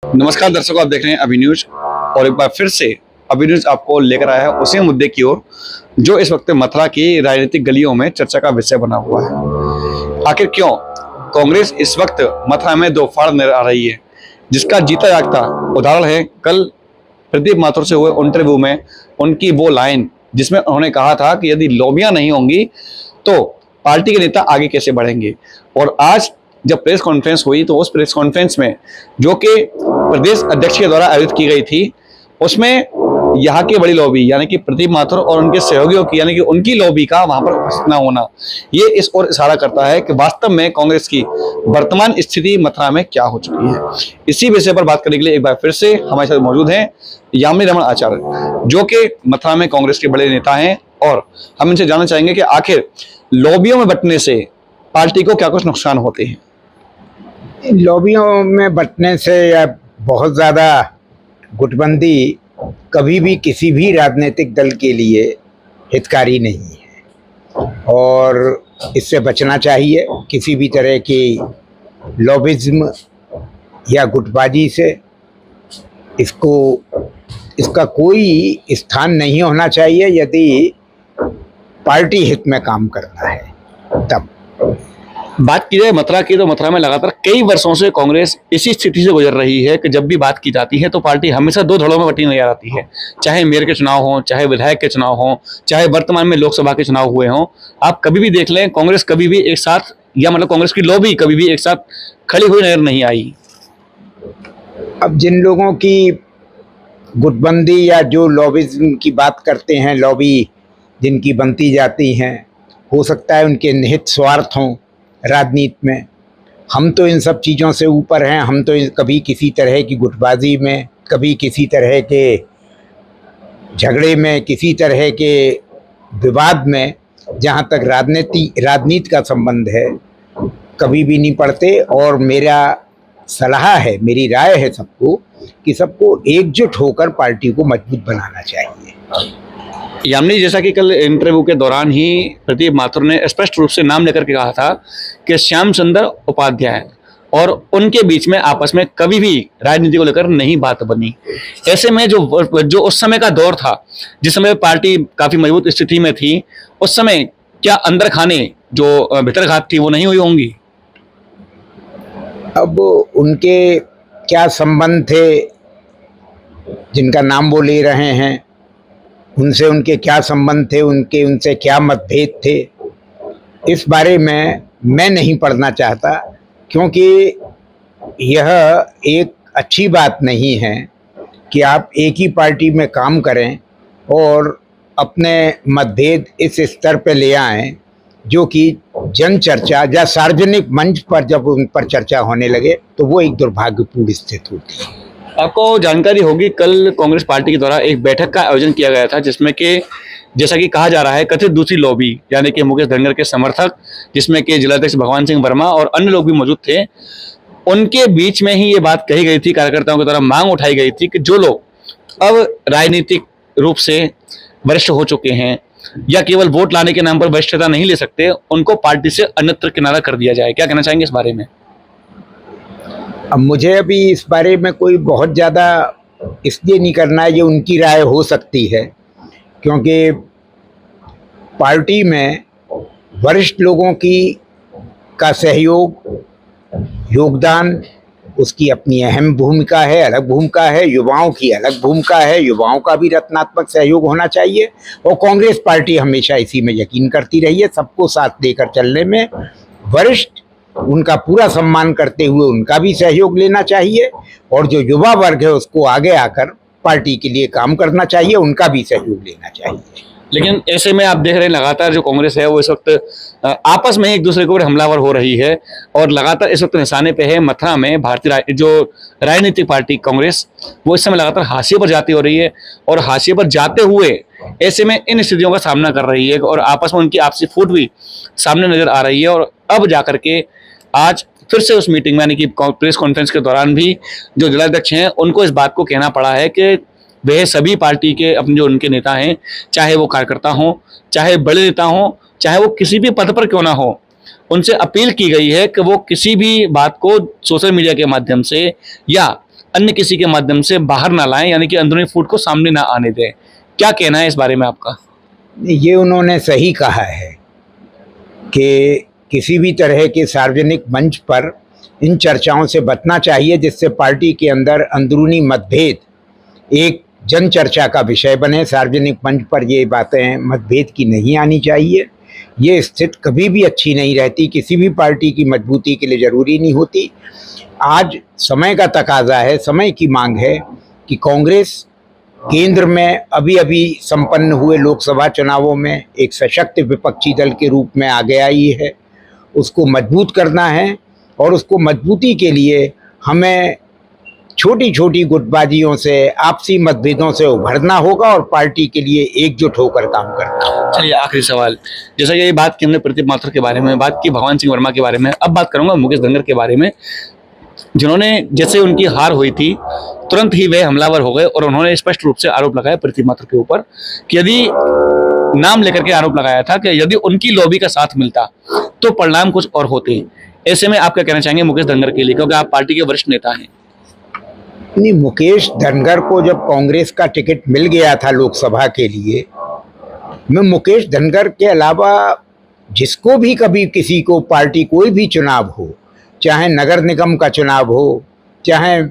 नमस्कार दर्शकों, आप देख रहे हैं अभी न्यूज और एक बार फिर से अभी न्यूज आपको लेकर आया है उसी मुद्दे की ओर जो इस वक्त मथुरा की राजनीतिक गलियों में चर्चा का विषय बना हुआ है। आखिर क्यों कांग्रेस इस वक्त मथुरा में दो फाड़ नजर आ रही है, जिसका जीता जागता उदाहरण है कल प्रदीप माथुर से हुए इंटरव्यू में उनकी वो लाइन जिसमें उन्होंने कहा था कि यदि लॉबियां नहीं होंगी तो पार्टी के नेता आगे कैसे बढ़ेंगे। और आज जब प्रेस कॉन्फ्रेंस हुई तो उस प्रेस कॉन्फ्रेंस में जो कि प्रदेश अध्यक्ष के द्वारा आयोजित की गई थी, उसमें यहाँ की बड़ी लॉबी यानी कि प्रदीप माथुर और उनके सहयोगियों की यानी कि उनकी लॉबी का वहां पर उपस्थित न होना, ये इस ओर इशारा करता है कि वास्तव में कांग्रेस की वर्तमान स्थिति मथुरा में क्या हो चुकी है। इसी विषय पर बात करने के लिए एक बार फिर से हमारे साथ मौजूद हैं यामिनी रमन आचार्य, जो कि मथुरा में कांग्रेस के बड़े नेता हैं, और हम इनसे जानना चाहेंगे कि आखिर लॉबियों में बंटने से पार्टी को क्या कुछ नुकसान होते हैं। लॉबियों में बंटने से या बहुत ज़्यादा गुटबंदी कभी भी किसी भी राजनीतिक दल के लिए हितकारी नहीं है और इससे बचना चाहिए। किसी भी तरह की लॉबिज्म या गुटबाजी से इसका कोई स्थान नहीं होना चाहिए। यदि पार्टी हित में काम करना है तब बात की जाए मथुरा की, तो मथुरा में लगातार कई वर्षों से कांग्रेस इसी स्थिति से गुजर रही है कि जब भी बात की जाती है तो पार्टी हमेशा दो धड़ों में बटी नजर आती है। चाहे मेयर के चुनाव हो, चाहे विधायक के चुनाव हो, चाहे वर्तमान में लोकसभा के चुनाव हुए हों, आप कभी भी देख लें कांग्रेस कभी भी एक साथ या मतलब कांग्रेस की लॉबी कभी भी एक साथ खड़ी हुई नजर नहीं आई। अब जिन लोगों की गुटबंदी या जो लॉबिज्म की बात करते हैं, लॉबी जिनकी बनती जाती हैं, हो सकता है उनके निहित स्वार्थ हों राजनीति में। हम तो इन सब चीज़ों से ऊपर हैं। हम तो कभी किसी तरह की गुटबाजी में, कभी किसी तरह के झगड़े में, किसी तरह के विवाद में, जहाँ तक राजनीति का संबंध है, कभी भी नहीं पड़ते। और मेरा सलाह है, मेरी राय है सबको कि सबको एकजुट होकर पार्टी को मजबूत बनाना चाहिए। यामिनी, जैसा कि कल इंटरव्यू के दौरान ही प्रदीप माथुर ने स्पष्ट रूप से नाम लेकर के कहा था कि श्याम सुंदर उपाध्याय और उनके बीच में आपस में कभी भी राजनीति को लेकर नहीं बात बनी। ऐसे में जो उस समय का दौर था, जिस समय पार्टी काफी मजबूत स्थिति में थी, उस समय क्या अंदर खाने जो भीतरघात थी वो नहीं हुई होंगी? अब उनके क्या संबंध थे जिनका नाम वो ले रहे हैं, उनसे उनके क्या संबंध थे, उनसे क्या मतभेद थे, इस बारे में मैं नहीं पढ़ना चाहता, क्योंकि यह एक अच्छी बात नहीं है कि आप एक ही पार्टी में काम करें और अपने मतभेद इस स्तर पर ले आएं जो कि जन चर्चा या सार्वजनिक मंच पर जब उन पर चर्चा होने लगे तो वो एक दुर्भाग्यपूर्ण स्थिति होती है। आपको जानकारी होगी, कल कांग्रेस पार्टी के द्वारा एक बैठक का आयोजन किया गया था, जिसमें कि जैसा कि कहा जा रहा है कथित दूसरी लॉबी यानी कि मुकेश धनगर के समर्थक, जिसमें कि जिलाध्यक्ष भगवान सिंह वर्मा और अन्य लोग भी मौजूद थे, उनके बीच में ही ये बात कही गई थी, कार्यकर्ताओं के द्वारा मांग उठाई गई थी कि जो लोग अब राजनीतिक रूप से वरिष्ठ हो चुके हैं या केवल वोट लाने के नाम पर वरिष्ठता नहीं ले सकते, उनको पार्टी से अन्यत्र किनारा कर दिया जाए। क्या कहना चाहेंगे इस बारे में? अब मुझे अभी इस बारे में कोई बहुत ज़्यादा इसलिए नहीं करना है, ये उनकी राय हो सकती है, क्योंकि पार्टी में वरिष्ठ लोगों का सहयोग, योगदान, उसकी अपनी अहम भूमिका है, अलग भूमिका है। युवाओं की अलग भूमिका है, युवाओं का भी रचनात्मक सहयोग होना चाहिए। और कांग्रेस पार्टी हमेशा इसी में यकीन करती रही है, सबको साथ लेकर चलने में। वरिष्ठ उनका पूरा सम्मान करते हुए उनका भी सहयोग लेना चाहिए और जो युवा वर्ग है उसको आगे आकर पार्टी के लिए काम करना चाहिए, उनका भी सहयोग लेना चाहिए। लेकिन ऐसे में आप देख रहे हैं लगातार जो कांग्रेस है वो इस वक्त आपस में एक दूसरे के ऊपर हमलावर हो रही है और लगातार इस वक्त निशाने पे है मथुरा में भारतीय जो राजनीतिक पार्टी कांग्रेस, वो इस समय लगातार हाशिए पर जाती हो रही है और हाशिए पर जाते हुए ऐसे में इन स्थितियों का सामना कर रही है और आपस में उनकी आपसी फूट भी सामने नजर आ रही है। और अब जाकर के आज फिर से उस मीटिंग में यानी कि प्रेस कॉन्फ्रेंस के दौरान भी जो जिलाध्यक्ष हैं उनको इस बात को कहना पड़ा है कि वह सभी पार्टी के अपने जो उनके नेता हैं, चाहे वो कार्यकर्ता हों, चाहे बड़े नेता हों, चाहे वो किसी भी पद पर क्यों ना हो, उनसे अपील की गई है कि वो किसी भी बात को सोशल मीडिया के माध्यम से या अन्य किसी के माध्यम से बाहर ना लाएं, यानी कि अंदरूनी फूट को सामने ना आने दें। क्या कहना है इस बारे में आपका? ये उन्होंने सही कहा है कि किसी भी तरह के सार्वजनिक मंच पर इन चर्चाओं से बचना चाहिए जिससे पार्टी के अंदर अंदरूनी मतभेद एक जन चर्चा का विषय बने। सार्वजनिक मंच पर ये बातें मतभेद की नहीं आनी चाहिए। ये स्थिति कभी भी अच्छी नहीं रहती, किसी भी पार्टी की मजबूती के लिए ज़रूरी नहीं होती। आज समय का तकाजा है, समय की मांग है कि कांग्रेस केंद्र में अभी अभी संपन्न हुए लोकसभा चुनावों में एक सशक्त विपक्षी दल के रूप में आगे आई है। उसको मजबूत करना है और उसको मजबूती के लिए हमें छोटी छोटी गुटबाजियों से, आपसी मतभेदों से उभरना होगा और पार्टी के लिए एकजुट होकर काम करना होगा। चलिए, आखिरी सवाल, जैसा कि ये बात की हमने प्रदीप माथुर के बारे में, बात की भगवान सिंह वर्मा के बारे में, अब बात करूंगा मुकेश धनगर के बारे में, जिन्होंने जैसे उनकी हार हुई थी तुरंत ही वे हमलावर हो गए और उन्होंने स्पष्ट रूप से आरोप लगाया प्रदीप माथुर के ऊपर कि यदि नाम लेकर के आरोप लगाया था कि यदि उनकी लॉबी का साथ मिलता तो परिणाम कुछ और होते। ऐसे में आप क्या कहना चाहेंगे मुकेश धनगर के लिए, क्योंकि आप पार्टी के वरिष्ठ नेता हैं? नहीं, मुकेश धनगर को जब कांग्रेस का टिकट मिल गया था लोकसभा के लिए, मैं मुकेश धनगर के अलावा जिसको भी कभी किसी को पार्टी कोई भी चुनाव हो, चाहे नगर निगम का चुनाव हो, चाहे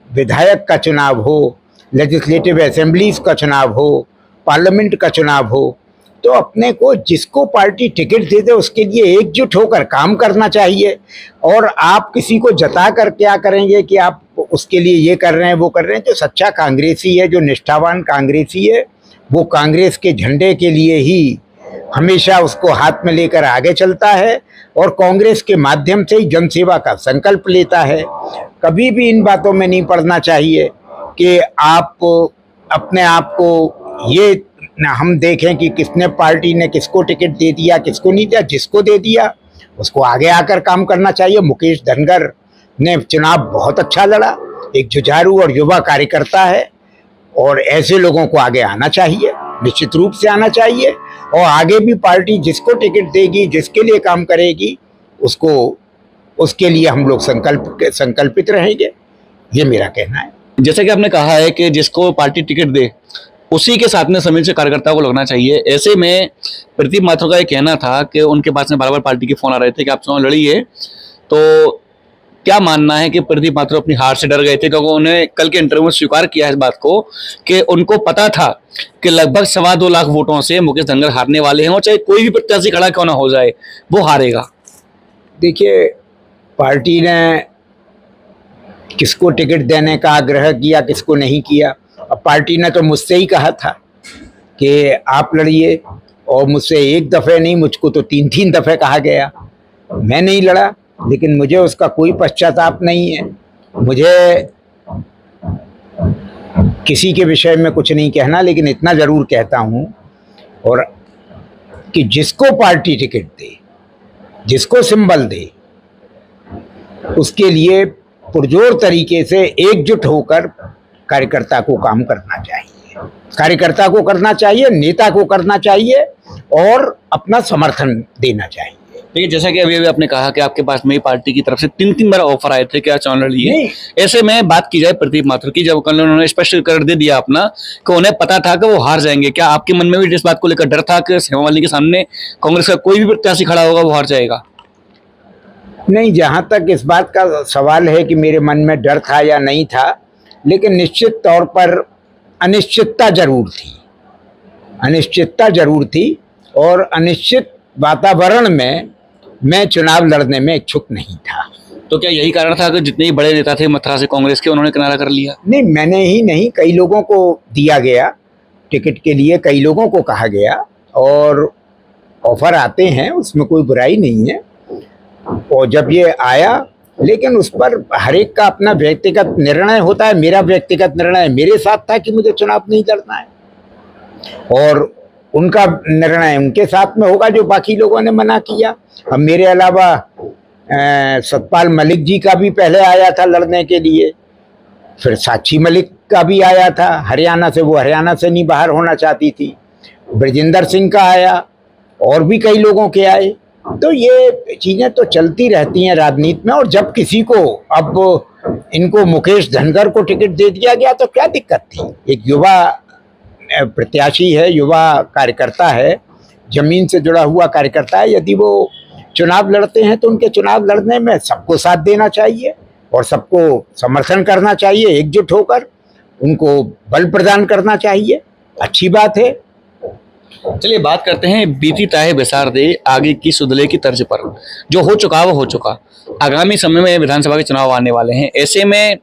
विधायक का चुनाव हो, लेजिस्लेटिव असेंबलीज का चुनाव हो, पार्लियामेंट का चुनाव हो, तो अपने को जिसको पार्टी टिकट दे दे उसके लिए एकजुट होकर काम करना चाहिए। और आप किसी को जता कर क्या करेंगे कि आप उसके लिए ये कर रहे हैं वो कर रहे हैं। जो सच्चा कांग्रेसी है, जो निष्ठावान कांग्रेसी है, वो कांग्रेस के झंडे के लिए ही हमेशा उसको हाथ में लेकर आगे चलता है और कांग्रेस के माध्यम से ही जनसेवा का संकल्प लेता है। कभी भी इन बातों में नहीं पड़ना चाहिए कि आप अपने आप को ये ना हम देखें कि किसने पार्टी ने किसको टिकट दे दिया, किसको नहीं दिया। जिसको दे दिया उसको आगे आकर काम करना चाहिए। मुकेश धनगर ने चुनाव बहुत अच्छा लड़ा, एक जुझारू और युवा कार्यकर्ता है और ऐसे लोगों को आगे आना चाहिए, निश्चित रूप से आना चाहिए। और आगे भी पार्टी जिसको टिकट देगी, जिसके लिए काम करेगी, उसको उसके लिए हम लोग संकल्पित रहेंगे, ये मेरा कहना है। जैसा कि आपने कहा है कि जिसको पार्टी टिकट दे उसी के साथ में समिल से कार्यकर्ताओं को लगना चाहिए। ऐसे में प्रदीप माथुर का ये कहना था कि उनके पास में बार बार पार्टी के फोन आ रहे थे कि आप चुनाव लड़िए, तो क्या मानना है कि प्रदीप माथुर अपनी हार से डर गए थे? क्योंकि उन्होंने कल के इंटरव्यू में स्वीकार किया है इस बात को कि उनको पता था कि लगभग 2.25 लाख वोटों से मुकेश धनगर हारने वाले हैं और चाहे कोई भी प्रत्याशी खड़ा क्यों ना हो जाए वो हारेगा। देखिए, पार्टी ने किसको टिकट देने का आग्रह किया, किसको नहीं किया। अब पार्टी ने तो मुझसे ही कहा था कि आप लड़िए, और मुझसे एक दफ़े नहीं, मुझको तो 3-3 दफ़े कहा गया। मैं नहीं लड़ा, लेकिन मुझे उसका कोई पश्चाताप नहीं है। मुझे किसी के विषय में कुछ नहीं कहना, लेकिन इतना ज़रूर कहता हूँ और कि जिसको पार्टी टिकट दे, जिसको सिंबल दे, उसके लिए पुरजोर तरीके से एकजुट होकर कार्यकर्ता को काम करना चाहिए। कार्यकर्ता को करना चाहिए, नेता को करना चाहिए और अपना समर्थन देना चाहिए। देखिए, जैसा कि अभी अभी आपने कहा कि आपके पास में पार्टी की तरफ से 3-3 बार ऑफर आए थे कि आप चुनाव लड़िए। ऐसे में बात की जाए प्रदीप माथुर की, जब कल उन्होंने स्पष्ट कर दे दिया अपना कि उन्हें पता था कि वो हार जाएंगे, क्या आपके मन में भी इस बात को लेकर डर था कि हेमा मालिनी के सामने कांग्रेस का कोई भी प्रत्याशी खड़ा होगा वो हार जाएगा? नहीं, जहाँ तक इस बात का सवाल है कि मेरे मन में डर था या नहीं था, लेकिन निश्चित तौर पर अनिश्चितता जरूर थी। अनिश्चितता जरूर थी और अनिश्चित वातावरण में मैं चुनाव लड़ने में इच्छुक नहीं था। तो क्या यही कारण था कि जितने ही बड़े नेता थे मथुरा से कांग्रेस के, उन्होंने किनारा कर लिया? नहीं, मैंने ही नहीं, कई लोगों को दिया गया टिकट के लिए, कई लोगों को कहा गया और ऑफर आते हैं, उसमें कोई बुराई नहीं है। और जब ये आया, लेकिन उस पर हर एक का अपना व्यक्तिगत निर्णय होता है। मेरा व्यक्तिगत निर्णय मेरे साथ था कि मुझे चुनाव नहीं लड़ना है और उनका निर्णय उनके साथ में होगा जो बाकी लोगों ने मना किया। अब मेरे अलावा सतपाल मलिक जी का भी पहले आया था लड़ने के लिए, फिर साक्षी मलिक का भी आया था हरियाणा से, वो हरियाणा से नहीं बाहर होना चाहती थी। ब्रजेंद्र सिंह का आया और भी कई लोगों के आए, तो ये चीज़ें तो चलती रहती हैं राजनीति में। और जब किसी को, अब इनको मुकेश धनगर को टिकट दे दिया गया तो क्या दिक्कत थी? एक युवा प्रत्याशी है, युवा कार्यकर्ता है, जमीन से जुड़ा हुआ कार्यकर्ता है। यदि वो चुनाव लड़ते हैं तो उनके चुनाव लड़ने में सबको साथ देना चाहिए और सबको समर्थन करना चाहिए, एकजुट होकर उनको बल प्रदान करना चाहिए। अच्छी बात है। चलिए बात करते हैं बीती ताहे बेसार दे आगे की सुधले की तर्ज पर। जो हो चुका वो हो चुका। आगामी समय में विधानसभा के चुनाव आने वाले हैं, ऐसे में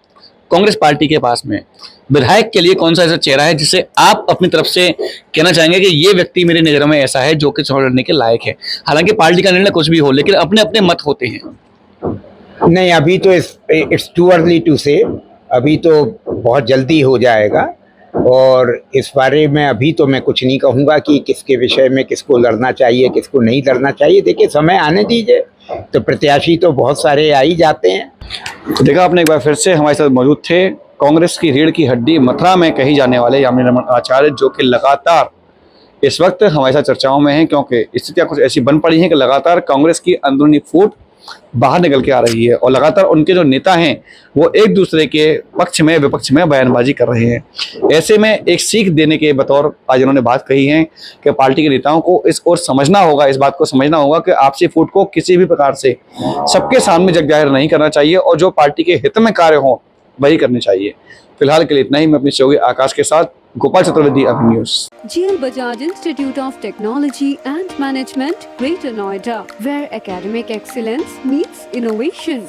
कांग्रेस पार्टी के पास में विधायक के लिए कौन सा ऐसा चेहरा है जिसे आप अपनी तरफ से कहना चाहेंगे कि ये व्यक्ति मेरी नज़रों में ऐसा है जो कि चुनाव लड़ने के लायक है? हालांकि पार्टी का निर्णय कुछ भी हो, लेकिन अपने अपने मत होते हैं। नहीं, अभी तो इट्स टू अर्ली टू से, अभी तो बहुत जल्दी हो जाएगा और इस बारे में अभी तो मैं कुछ नहीं कहूँगा कि किसके विषय में किसको लड़ना चाहिए, किसको नहीं लड़ना चाहिए। देखिए, समय आने दीजिए, तो प्रत्याशी तो बहुत सारे आ ही जाते हैं। तो देखा आपने, एक बार फिर से हमारे साथ मौजूद थे कांग्रेस की रीढ़ की हड्डी मथुरा में कही जाने वाले यामिनी रमन आचार्य, जो कि लगातार इस वक्त हमारे साथ चर्चाओं में हैं, क्योंकि स्थितियां कुछ ऐसी बन पड़ी हैं कि लगातार कांग्रेस की अंदरूनी फूट बाहर निकल के आ रही है और लगातार उनके जो नेता हैं वो एक दूसरे के पक्ष में विपक्ष में बयानबाजी कर रहे हैं। ऐसे में एक सीख देने के बतौर आज उन्होंने बात कही है कि पार्टी के नेताओं को इस ओर समझना होगा, इस बात को समझना होगा कि आपसी फूट को किसी भी प्रकार से सबके सामने जग जाहिर नहीं करना चाहिए और जो पार्टी के हित में कार्य हो वही करने चाहिए। फिलहाल के लिए इतना ही। मैं अपनी सहयोगी आकाश के साथ गोपाल चतुर्वेदी, अभी news. GL Bajaj Institute of Technology and Management, Greater Noida, where academic excellence meets innovation.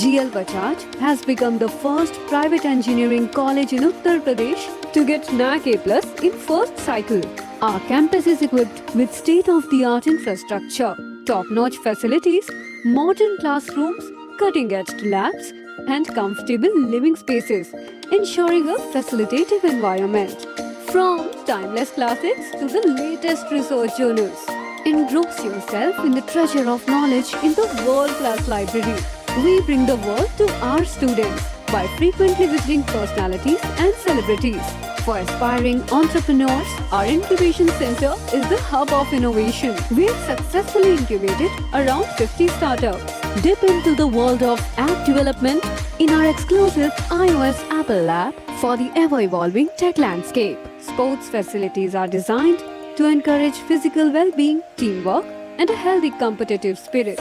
GL Bajaj has become the first private engineering college in Uttar Pradesh to get NAC A+ in first cycle. Our campus is equipped with state-of-the-art infrastructure, top-notch facilities, modern classrooms, cutting-edge labs, and comfortable living spaces, ensuring a facilitative environment. From timeless classics to the latest research journals, engross yourself in the treasure of knowledge in the world-class library. We bring the world to our students by frequently visiting personalities and celebrities. For aspiring entrepreneurs, our incubation center is the hub of innovation. We've successfully incubated around 50 startups. Dip into the world of app development in our exclusive iOS Apple lab for the ever-evolving tech landscape. Sports facilities are designed to encourage physical well-being, teamwork, and a healthy competitive spirit.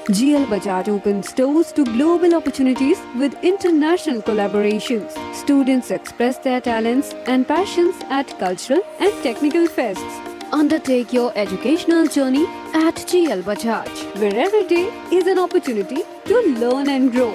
GL Bajaj opens doors to global opportunities with international collaborations. Students express their talents and passions at cultural and technical fests. Undertake your educational journey at GL Bajaj, where every day is an opportunity to learn and grow.